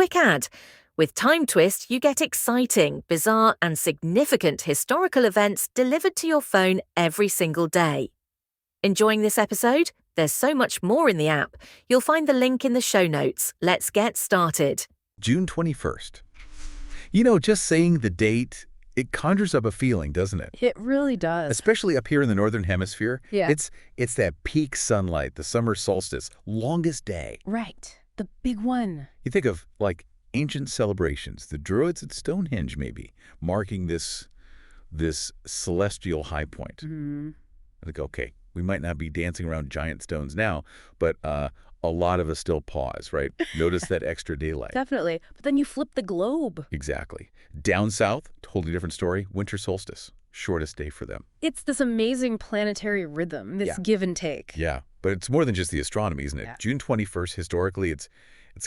quick ad. With Time Twist, you get exciting, bizarre, and significant historical events delivered to your phone every single day. Enjoying this episode? There's so much more in the app. You'll find the link in the show notes. Let's get started. June 21st. You know, just saying the date, it conjures up a feeling, doesn't it? It really does. Especially up here in the Northern Hemisphere. Yeah. It's that peak sunlight, the summer solstice, longest day. Right. The big one. You think of, like, ancient celebrations, the Druids at Stonehenge maybe, marking this celestial high point. Mm-hmm. I think, okay, we might not be dancing around giant stones now, but a lot of us still pause, right? Notice that extra daylight. Definitely. But then you flip the globe. Exactly. Down south, totally different story, winter solstice, shortest day for them. It's this amazing planetary rhythm, this give and take. Yeah, but it's more than just the astronomy, isn't it? Yeah. June 21st, historically, it's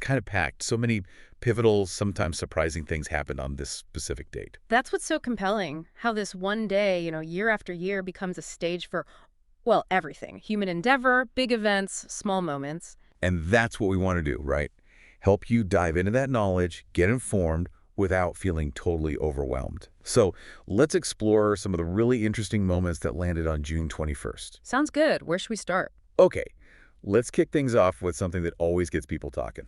kind of packed. So many pivotal, sometimes surprising things happened on this specific date. That's what's so compelling, how this one day, year after year becomes a stage for, well, everything. Human endeavor, big events, small moments. And that's what we want to do, right? Help you dive into that knowledge, get informed, without feeling totally overwhelmed. So let's explore some of the really interesting moments that landed on June 21st. Sounds good. Where should we start? Okay, let's kick things off with something that always gets people talking.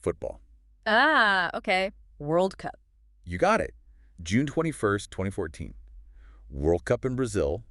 Football. Ah, okay. World Cup. You got it. June 21st, 2014. World Cup in Brazil.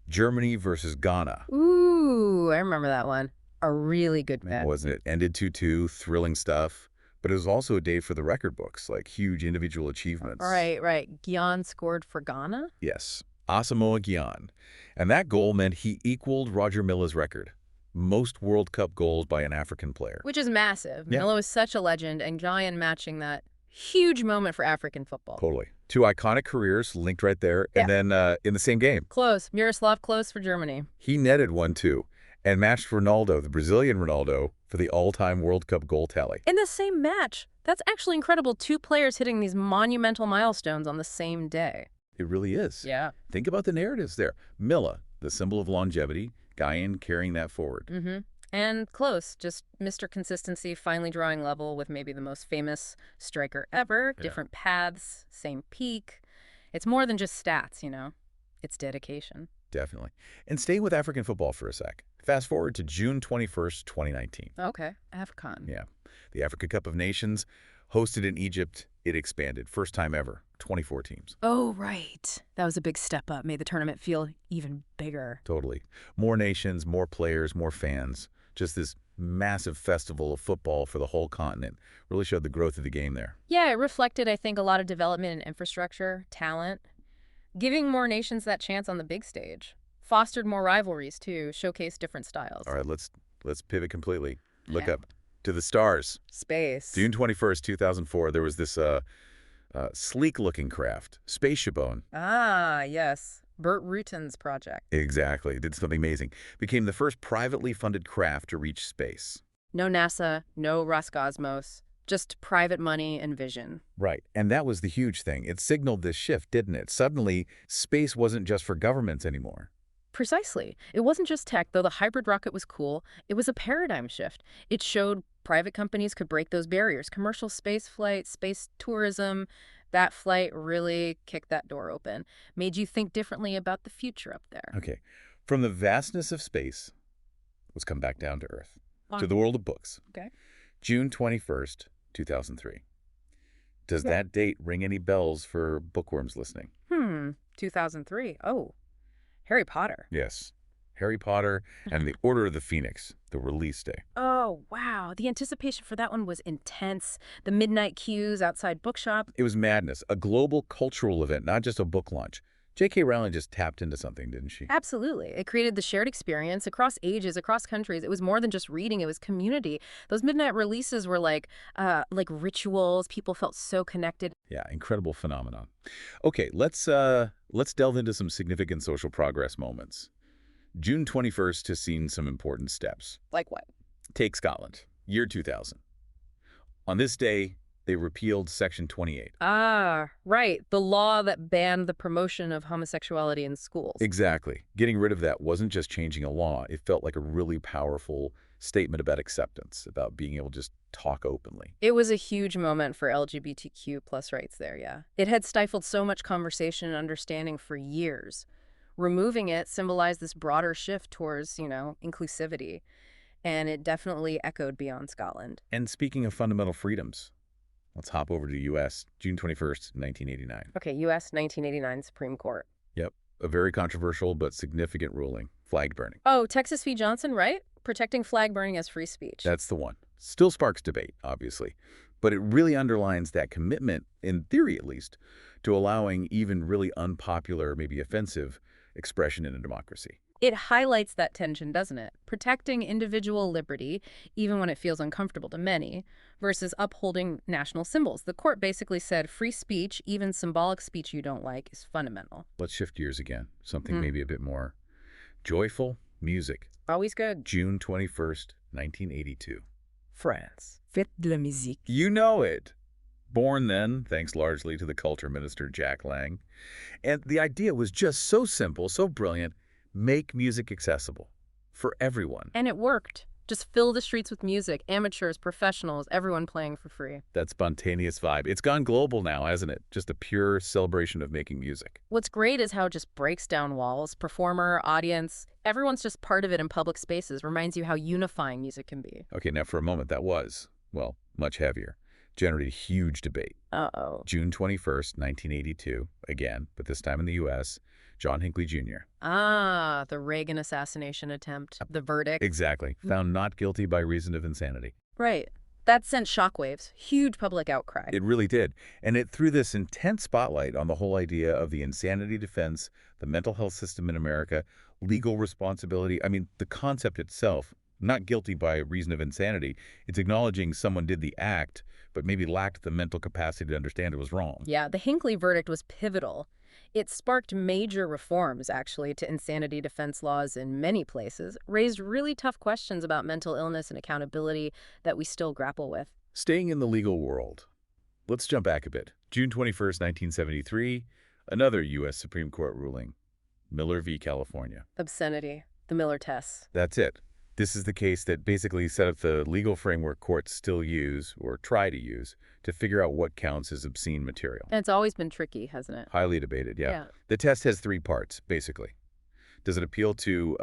Germany versus Ghana. Ooh, I remember that one. A really good match. Wasn't it? Ended 2-2, thrilling stuff. But it was also a day for the record books, like huge individual achievements. Right. Gyan scored for Ghana? Yes, Asamoah Gyan. And that goal meant he equaled Roger Milla's record. Most World Cup goals by an African player. Which is massive. Yeah. Milla is such a legend, and Gyan matching that huge moment for African football. Totally. Two iconic careers linked right there. Yeah. And then in the same game. Close. Miroslav Klose for Germany. He netted 1-2 and matched Ronaldo, the Brazilian Ronaldo, for the all-time World Cup goal tally. In the same match. That's actually incredible. Two players hitting these monumental milestones on the same day. It really is. Yeah. Think about the narratives there. Milla, the symbol of longevity, Gyan carrying that forward. Mm-hmm. And Klose, just Mr. Consistency, finally drawing level with maybe the most famous striker ever. Yeah. Different paths, same peak. It's more than just stats, It's dedication. Definitely. And stay with African football for a sec. Fast forward to June 21st, 2019. Okay. AFCON. Yeah. The Africa Cup of Nations, hosted in Egypt, it expanded. First time ever. 24 teams. Oh, right. That was a big step up. Made the tournament feel even bigger. Totally. More nations, more players, more fans. Just this massive festival of football for the whole continent. Really showed the growth of the game there. Yeah, it reflected, I think, a lot of development in infrastructure, talent, giving more nations that chance on the big stage. Fostered more rivalries, too, showcased different styles. All right, let's pivot completely. Look Yeah. up to the stars. Space. June 21st, 2004, there was this sleek-looking craft, Space Chabon. Ah, yes. Burt Rutan's project. Exactly. Did something amazing. Became the first privately funded craft to reach space. No NASA, no Roscosmos, just private money and vision. Right. And that was the huge thing. It signaled this shift, didn't it? Suddenly, space wasn't just for governments anymore. Precisely. It wasn't just tech, though the hybrid rocket was cool. It was a paradigm shift. It showed private companies could break those barriers. Commercial space flight, space tourism, that flight really kicked that door open. Made you think differently about the future up there. Okay. From the vastness of space, let's come back down to Earth, to the world of books. Okay. June 21st, 2003. Does that date ring any bells for bookworms listening? 2003. Oh, Harry Potter. Yes. Harry Potter and the Order of the Phoenix, the release day. Oh, wow. The anticipation for that one was intense. The midnight queues outside bookshop. It was madness, a global cultural event, not just a book launch. J.K. Rowling just tapped into something, didn't she? Absolutely. It created the shared experience across ages, across countries. It was more than just reading. It was community. Those midnight releases were like rituals. People felt so connected. Yeah, incredible phenomenon. Okay, let's delve into some significant social progress moments. June 21st has seen some important steps. Like what? Take Scotland, year 2000. On this day, they repealed Section 28. Ah, right. The law that banned the promotion of homosexuality in schools. Exactly. Getting rid of that wasn't just changing a law. It felt like a really powerful statement about acceptance, about being able to just talk openly. It was a huge moment for LGBTQ plus rights there, yeah. It had stifled so much conversation and understanding for years. Removing it symbolized this broader shift towards, inclusivity. And it definitely echoed beyond Scotland. And speaking of fundamental freedoms, let's hop over to the U.S., June 21st, 1989. Okay, U.S. 1989 Supreme Court. Yep, a very controversial but significant ruling, flag burning. Oh, Texas v. Johnson, right? Protecting flag burning as free speech. That's the one. Still sparks debate, obviously, but it really underlines that commitment, in theory at least, to allowing even really unpopular, maybe offensive, expression in a democracy. It highlights that tension, doesn't it? Protecting individual liberty, even when it feels uncomfortable to many, versus upholding national symbols. The court basically said free speech, even symbolic speech you don't like, is fundamental. Let's shift gears again. Something maybe a bit more joyful. Music. Always good. June 21st, 1982. France. Fête de la musique. You know it. Born then, thanks largely to the culture minister Jack Lang. And the idea was just so simple, so brilliant. Make music accessible for everyone. And it worked. Just fill the streets with music, amateurs, professionals, everyone playing for free. That spontaneous vibe. It's gone global now, hasn't it? Just a pure celebration of making music. What's great is how it just breaks down walls. Performer, audience, everyone's just part of it in public spaces. Reminds you how unifying music can be. Okay, now for a moment, that was, well, much heavier. Generated huge debate. Uh-oh. June 21st, 1982, again, but this time in the U.S., John Hinckley Jr. Ah, the Reagan assassination attempt. The verdict. Exactly. Found not guilty by reason of insanity. Right. That sent shockwaves. Huge public outcry. It really did. And it threw this intense spotlight on the whole idea of the insanity defense, the mental health system in America, legal responsibility. I mean, the concept itself, not guilty by reason of insanity, it's acknowledging someone did the act, but maybe lacked the mental capacity to understand it was wrong. Yeah, the Hinckley verdict was pivotal. It sparked major reforms, actually, to insanity defense laws in many places, raised really tough questions about mental illness and accountability that we still grapple with. Staying in the legal world, let's jump back a bit. June 21st, 1973, another U.S. Supreme Court ruling, Miller v. California. Obscenity, the Miller tests. That's it. This is the case that basically set up the legal framework courts still use, or try to use, to figure out what counts as obscene material. And it's always been tricky, hasn't it? Highly debated, yeah. Yeah. The test has three parts, basically. Does it appeal to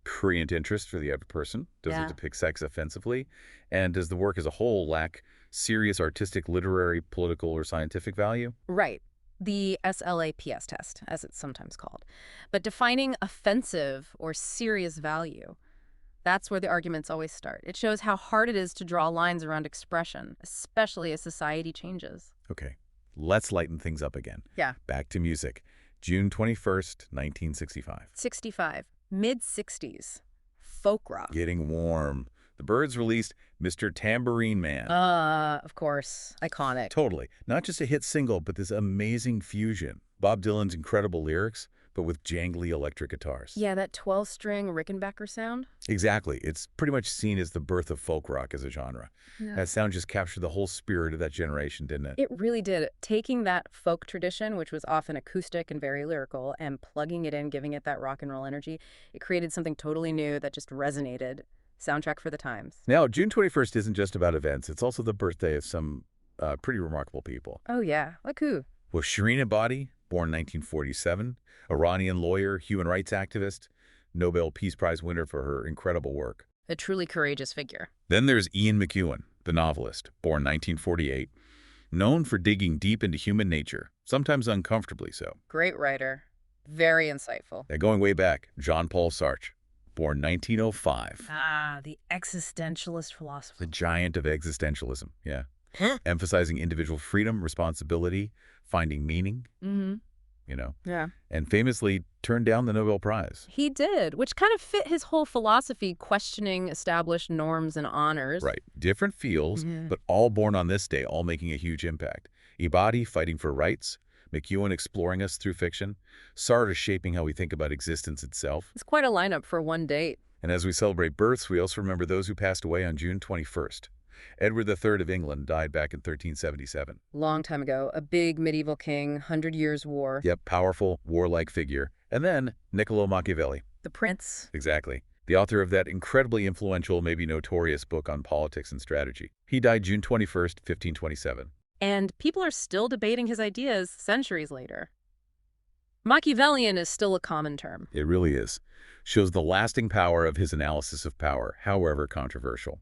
prurient interest for the other person? Does Yeah. it depict sex offensively? And does the work as a whole lack serious artistic, literary, political, or scientific value? Right. The SLAPS test, as it's sometimes called. But defining offensive or serious value, that's where the arguments always start. It shows how hard it is to draw lines around expression, especially as society changes. Okay, let's lighten things up again. Yeah. Back to music. June 21st, 1965. 65. Mid-60s. Folk rock. Getting warm. The Byrds released Mr. Tambourine Man. Of course. Iconic. Totally. Not just a hit single, but this amazing fusion. Bob Dylan's incredible lyrics, but with jangly electric guitars. Yeah, that 12-string Rickenbacker sound. Exactly. It's pretty much seen as the birth of folk rock as a genre. Yeah. That sound just captured the whole spirit of that generation, didn't it? It really did. Taking that folk tradition, which was often acoustic and very lyrical, and plugging it in, giving it that rock and roll energy, it created something totally new that just resonated. Soundtrack for the times. Now, June 21st isn't just about events. It's also the birthday of some pretty remarkable people. Oh, yeah. Like who? Well, Shirin Ebadi, born 1947, Iranian lawyer, human rights activist, Nobel Peace Prize winner for her incredible work. A truly courageous figure. Then there's Ian McEwan, the novelist, born 1948, known for digging deep into human nature, sometimes uncomfortably so. Great writer. Very insightful. Now, going way back, Jean-Paul Sartre, born 1905. Ah, the existentialist philosopher. The giant of existentialism, yeah. Huh? Emphasizing individual freedom, responsibility, finding meaning, Yeah. and famously turned down the Nobel Prize. He did, which kind of fit his whole philosophy, questioning established norms and honors. Right. Different fields, Yeah. but all born on this day, all making a huge impact. Ebadi fighting for rights, McEwan exploring us through fiction, Sartre shaping how we think about existence itself. It's quite a lineup for one date. And as we celebrate births, we also remember those who passed away on June 21st. Edward III of England died back in 1377. Long time ago, a big medieval king, 100 Years' War. Yep, powerful, warlike figure. And then Niccolo Machiavelli. The prince. Exactly. the author of that incredibly influential, maybe notorious book on politics and strategy. He died June 21st, 1527. And people are still debating his ideas centuries later. Machiavellian is still a common term. It really is. Shows the lasting power of his analysis of power, however controversial.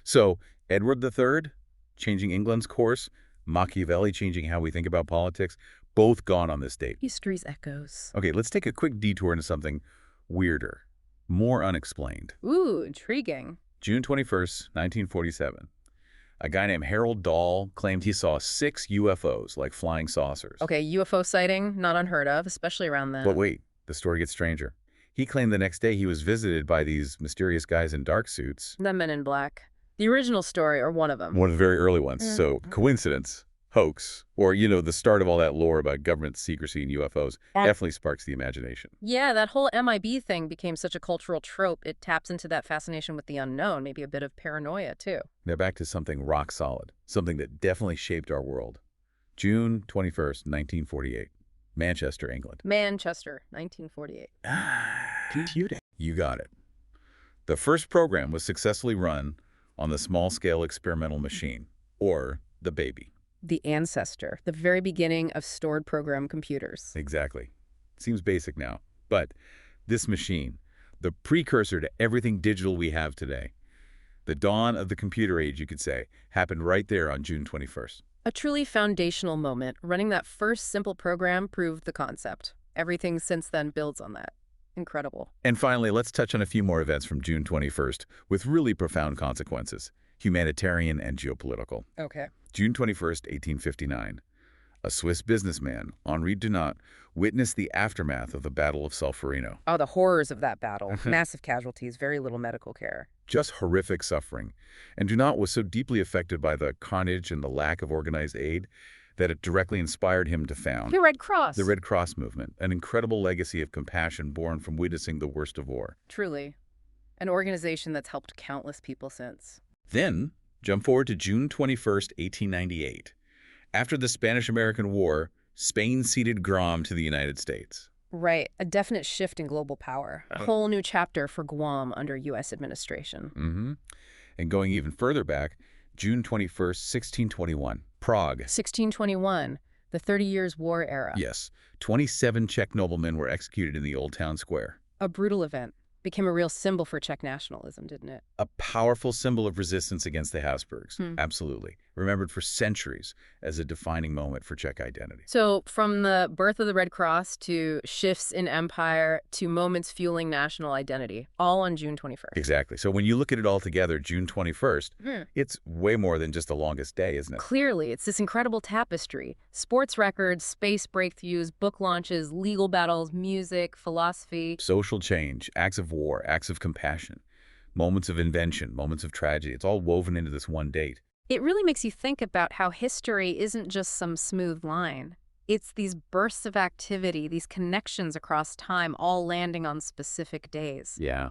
So, Edward III, changing England's course, Machiavelli changing how we think about politics, both gone on this date. History's echoes. Okay, let's take a quick detour into something weirder, more unexplained. Ooh, intriguing. June 21st, 1947. A guy named Harold Dahl claimed he saw 6 UFOs, like flying saucers. Okay, UFO sighting, not unheard of, especially around then. But wait, the story gets stranger. He claimed the next day he was visited by these mysterious guys in dark suits. The Men in Black. The original story, or one of them. One of the very early ones. So, coincidence, hoax, or, the start of all that lore about government secrecy and UFOs definitely sparks the imagination. Yeah, that whole MIB thing became such a cultural trope. It taps into that fascination with the unknown, maybe a bit of paranoia, too. Now back to something rock solid, something that definitely shaped our world. June 21st, 1948. Manchester, England. Manchester, 1948. Computing. You got it. The first program was successfully run on the small-scale experimental machine, or the baby. The ancestor, the very beginning of stored program computers. Exactly. Seems basic now, but this machine, the precursor to everything digital we have today, the dawn of the computer age, you could say, happened right there on June 21st. A truly foundational moment. Running that first simple program proved the concept. Everything since then builds on that. Incredible. And finally, let's touch on a few more events from June 21st with really profound consequences, humanitarian and geopolitical. Okay. June 21st, 1859. A Swiss businessman, Henri Dunant, witnessed the aftermath of the Battle of Solferino. Oh, the horrors of that battle. Massive casualties, very little medical care. Just horrific suffering. And Dunant was so deeply affected by the carnage and the lack of organized aid that it directly inspired him to found The Red Cross. the Red Cross movement, an incredible legacy of compassion born from witnessing the worst of war. Truly. An organization that's helped countless people since. Then, jump forward to June 21st, 1898. After the Spanish-American War, Spain ceded Guam to the United States. Right. A definite shift in global power. A whole new chapter for Guam under U.S. administration. And going even further back, June 21st, 1621, Prague. 1621, the 30 Years' War era. Yes, 27 Czech noblemen were executed in the Old Town Square. A brutal event. Became a real symbol for Czech nationalism, didn't it? A powerful symbol of resistance against the Habsburgs. Absolutely. Remembered for centuries as a defining moment for Czech identity. So from the birth of the Red Cross to shifts in empire to moments fueling national identity, all on June 21st. Exactly. So when you look at it all together, June 21st, it's way more than just the longest day, isn't it? Clearly, it's this incredible tapestry. Sports records, space breakthroughs, book launches, legal battles, music, philosophy. Social change, acts of war, acts of compassion, moments of invention, moments of tragedy. It's all woven into this one date. It really makes you think about how history isn't just some smooth line. It's these bursts of activity, these connections across time, all landing on specific days. Yeah.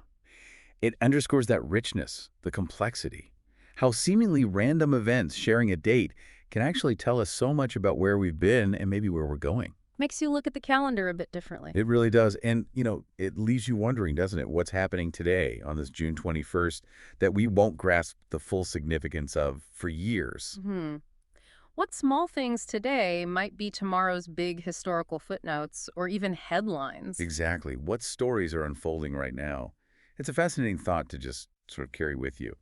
It underscores that richness, the complexity, how seemingly random events sharing a date can actually tell us so much about where we've been and maybe where we're going. Makes you look at the calendar a bit differently. It really does. And, it leaves you wondering, doesn't it, what's happening today on this June 21st that we won't grasp the full significance of for years. What small things today might be tomorrow's big historical footnotes or even headlines? Exactly. What stories are unfolding right now? It's a fascinating thought to just sort of carry with you.